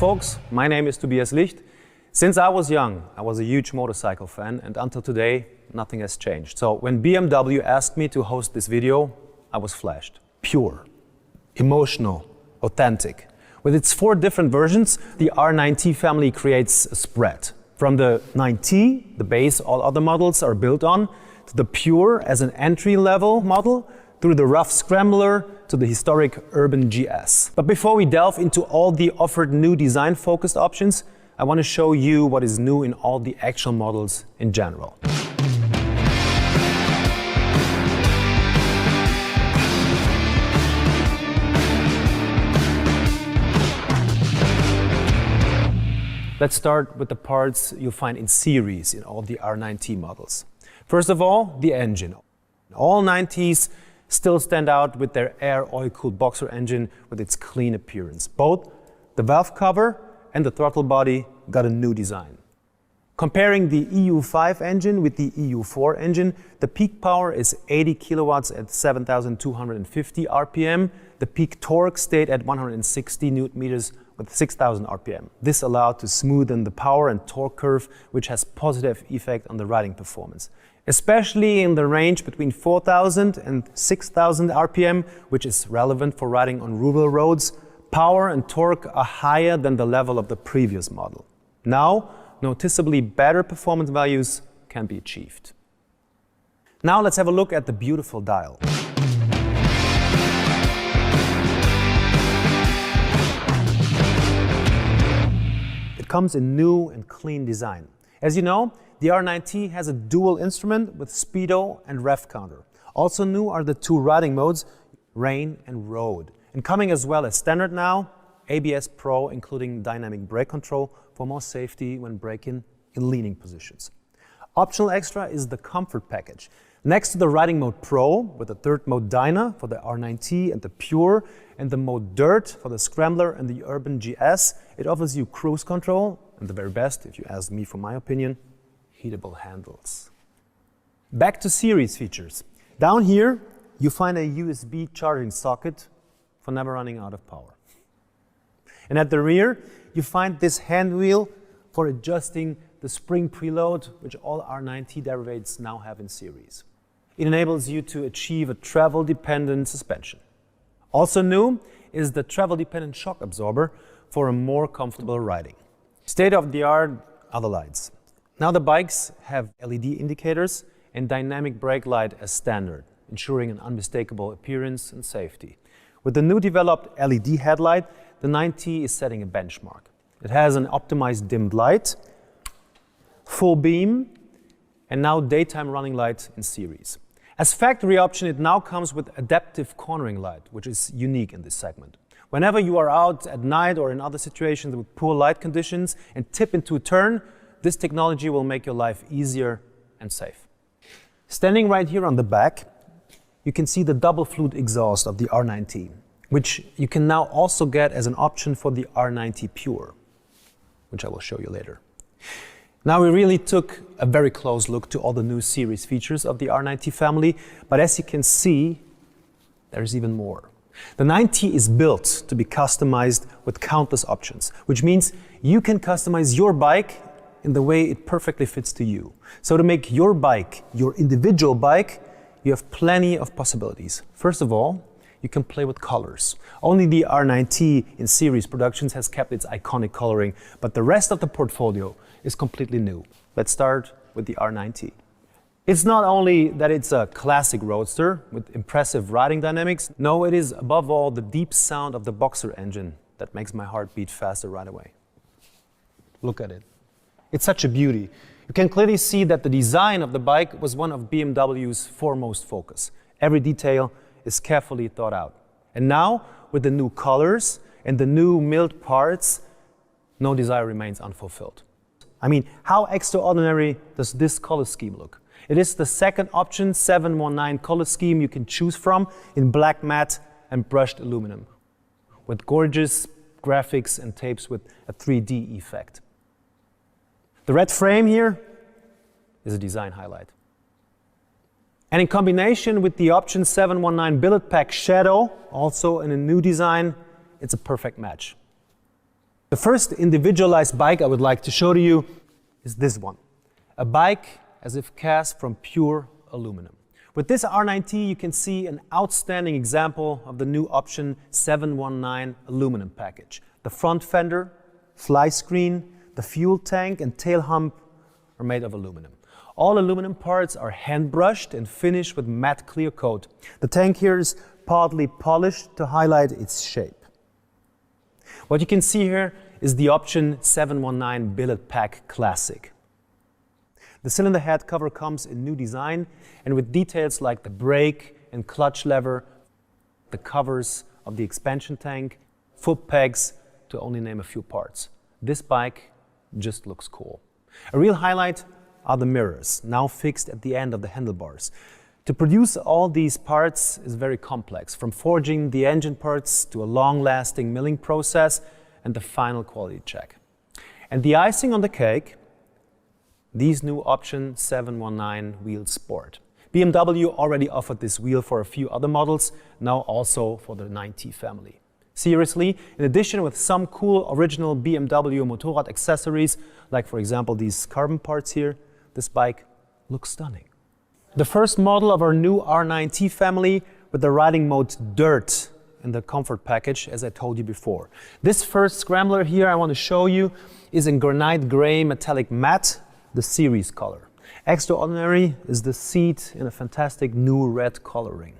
folks, my name is Tobias Licht. Since I was young, I was a huge motorcycle fan, and until today, nothing has changed. So when BMW asked me to host this video, I was flashed. Pure, emotional, authentic. With its 4 different versions, the nineT family creates a spread. From the nineT, the base all other models are built on, to the Pure as an entry-level model, through the rough Scrambler to the historic Urban GS. But before we delve into all the offered new design-focused options, I want to show you what is new in all the actual models in general. Let's start with the parts you'll find in series in all the nineT models. First of all, the engine. All nineTs still stand out with their air oil-cooled boxer engine with its clean appearance. Both the valve cover and the throttle body got a new design. Comparing the EU5 engine with the EU4 engine, the peak power is 80 kilowatts at 7,250 RPM. The peak torque stayed at 160 Newton meters with 6,000 RPM. This allowed to smoothen the power and torque curve, which has positive effect on the riding performance. Especially in the range between 4,000 and 6,000 RPM, which is relevant for riding on rural roads, power and torque are higher than the level of the previous model. Now, noticeably better performance values can be achieved. Now let's have a look at the beautiful dial. It comes in new and clean design. As you know, the nineT has a dual instrument with speedo and rev counter. Also new are the 2 riding modes, rain and road. And coming as well as standard now, ABS Pro including dynamic brake control for more safety when braking in leaning positions. Optional extra is the comfort package. Next to the riding mode Pro with the 3rd mode Dyna for the nineT and the Pure and the mode Dirt for the Scrambler and the Urban GS, it offers you cruise control and the very best, if you ask me for my opinion, heatable handles. Back to series features. Down here, you find a USB charging socket for never running out of power. And at the rear, you find this hand wheel for adjusting the spring preload, which all nineT derivatives now have in series. It enables you to achieve a travel-dependent suspension. Also new is the travel-dependent shock absorber for a more comfortable riding. State-of-the-art are the lights. Now the bikes have LED indicators and dynamic brake light as standard, ensuring an unmistakable appearance and safety. With the new developed LED headlight, the nineT is setting a benchmark. It has an optimized dimmed light, full beam, and now daytime running light in series. As factory option, it now comes with adaptive cornering light, which is unique in this segment. Whenever you are out at night or in other situations with poor light conditions and tip into a turn, this technology will make your life easier and safe. Standing right here on the back, you can see the double flute exhaust of the nineT, which you can now also get as an option for the nineT Pure, which I will show you later. Now we really took a very close look to all the new series features of the nineT family, but as you can see, there's even more. The nineT is built to be customized with countless options, which means you can customize your bike in the way it perfectly fits to you. So to make your bike your individual bike, you have plenty of possibilities. First of all, you can play with colors. Only the nineT in series productions has kept its iconic coloring, but the rest of the portfolio is completely new. Let's start with the nineT. It's not only that it's a classic roadster with impressive riding dynamics, no, it is above all the deep sound of the boxer engine that makes my heart beat faster right away. Look at it. It's such a beauty. You can clearly see that the design of the bike was one of BMW's foremost focus. Every detail is carefully thought out. And now, with the new colors and the new milled parts, no desire remains unfulfilled. I mean, how extraordinary does this color scheme look? It is the second option 719 color scheme you can choose from in black matte and brushed aluminum, with gorgeous graphics and tapes with a 3D effect. The red frame here is a design highlight. And in combination with the option 719 billet pack shadow, also in a new design, it's a perfect match. The first individualized bike I would like to show to you is this one. A bike as if cast from pure aluminum. With this nineT, you can see an outstanding example of the new option 719 aluminum package. The front fender, fly screen, the fuel tank and tail hump are made of aluminum. All aluminum parts are hand brushed and finished with matte clear coat. The tank here is partly polished to highlight its shape. What you can see here is the option 719 Billet Pack Classic. The cylinder head cover comes in new design and with details like the brake and clutch lever, the covers of the expansion tank, foot pegs, to only name a few parts. This bike just looks cool. A real highlight are the mirrors, now fixed at the end of the handlebars. To produce all these parts is very complex, from forging the engine parts to a long-lasting milling process and the final quality check. And the icing on the cake, these new option 719 Wheel Sport. BMW already offered this wheel for a few other models, now also for the nineT family. Seriously, in addition with some cool original BMW Motorrad accessories, like for example these carbon parts here, this bike looks stunning. The first model of our new nineT family with the riding mode Dirt in the comfort package, as I told you before. This first scrambler here I want to show you is in granite gray metallic matte, the series color. Extraordinary is the seat in a fantastic new red coloring.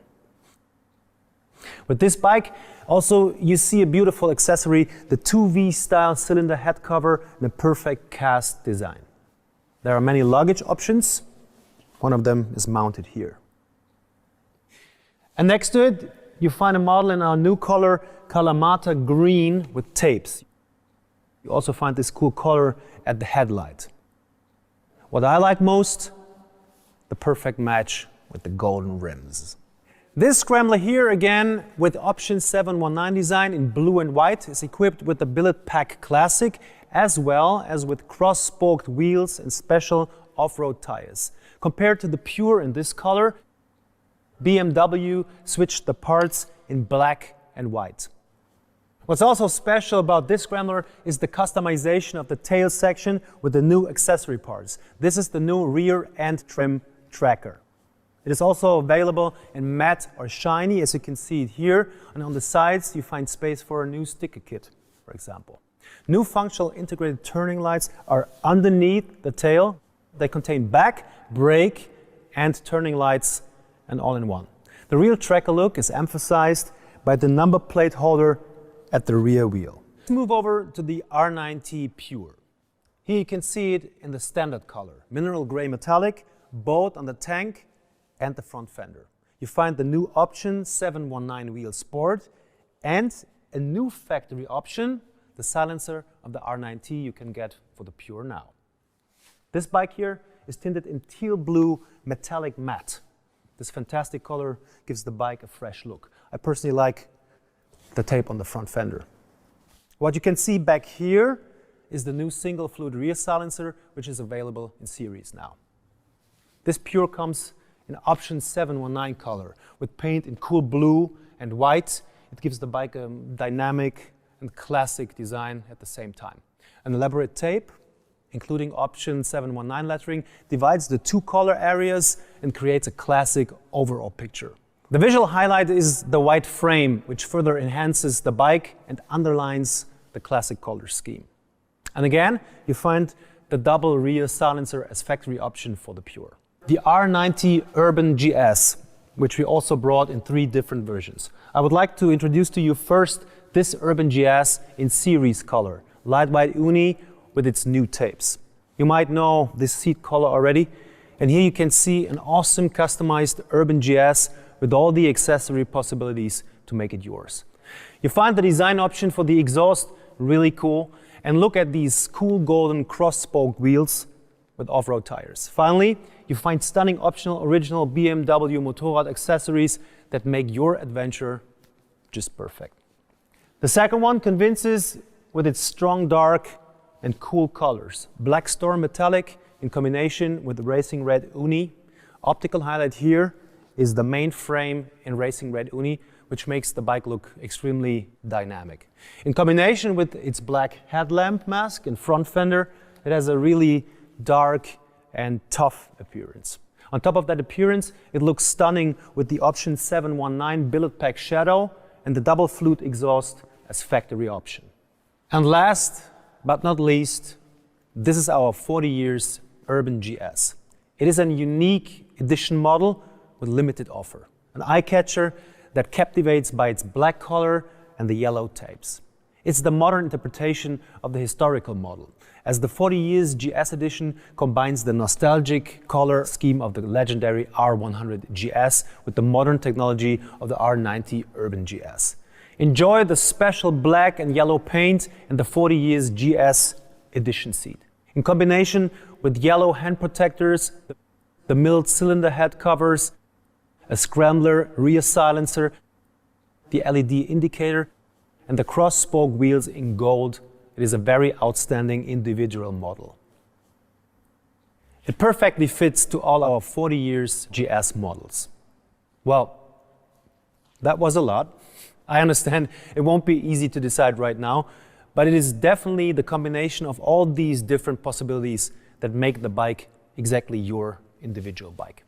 With this bike, also you see a beautiful accessory, the 2V style cylinder head cover and a perfect cast design. There are many luggage options. One of them is mounted here. And next to it, you find a model in our new color, Kalamata Green with tapes. You also find this cool color at the headlight. What I like most, the perfect match with the golden rims. This scrambler here again with option 719 design in blue and white is equipped with the Billet Pack Classic as well as with cross-spoked wheels and special off-road tires. Compared to the pure in this color, BMW switched the parts in black and white. What's also special about this scrambler is the customization of the tail section with the new accessory parts. This is the new rear end trim tracker. It is also available in matte or shiny, as you can see it here, and on the sides you find space for a new sticker kit, for example. New functional integrated turning lights are underneath the tail. They contain back, brake and turning lights and all in one. The real tracker look is emphasized by the number plate holder at the rear wheel. Let's move over to the nineT Pure. Here you can see it in the standard color, mineral gray metallic, both on the tank and the front fender. You find the new option 719 Wheel Sport and a new factory option, the silencer of the nineT you can get for the Pure now. This bike here is tinted in teal blue metallic matte. This fantastic color gives the bike a fresh look. I personally like the tape on the front fender. What you can see back here is the new single fluid rear silencer, which is available in series now. This Pure comes in option 719 color with paint in cool blue and white. It gives the bike a dynamic and classic design at the same time. An elaborate tape, including option 719 lettering, divides the two color areas and creates a classic overall picture. The visual highlight is the white frame, which further enhances the bike and underlines the classic color scheme. And again, you find the double rear silencer as factory option for the Pure. The nineT Urban GS, which we also brought in 3 different versions. I would like to introduce to you first this Urban GS in series color, light white uni with its new tapes. You might know this seat color already, and here you can see an awesome customized Urban GS with all the accessory possibilities to make it yours. You find the design option for the exhaust really cool, and look at these cool golden cross-spoke wheels with off-road tires. Finally, you find stunning optional original BMW Motorrad accessories that make your adventure just perfect. The second one convinces with its strong dark and cool colors. Black Storm Metallic in combination with the Racing Red Uni. Optical highlight here is the main frame in Racing Red Uni which makes the bike look extremely dynamic. In combination with its black headlamp mask and front fender, it has a really dark and tough appearance. On top of that appearance, it looks stunning with the option 719 billet pack shadow and the double flute exhaust as factory option. And last but not least, this is our 40 years Urban GS. It is a unique edition model with limited offer, an eye-catcher that captivates by its black color and the yellow tapes. It's the modern interpretation of the historical model, as the 40 years GS edition combines the nostalgic color scheme of the legendary R100 GS with the modern technology of the R90 Urban GS. Enjoy the special black and yellow paint and the 40 years GS edition seat. In combination with yellow hand protectors, the milled cylinder head covers, a scrambler rear silencer, the LED indicator, and the cross-spoke wheels in gold, it is a very outstanding individual model. It perfectly fits to all our 40 years GS models. Well, that was a lot. I understand it won't be easy to decide right now, but it is definitely the combination of all these different possibilities that make the bike exactly your individual bike.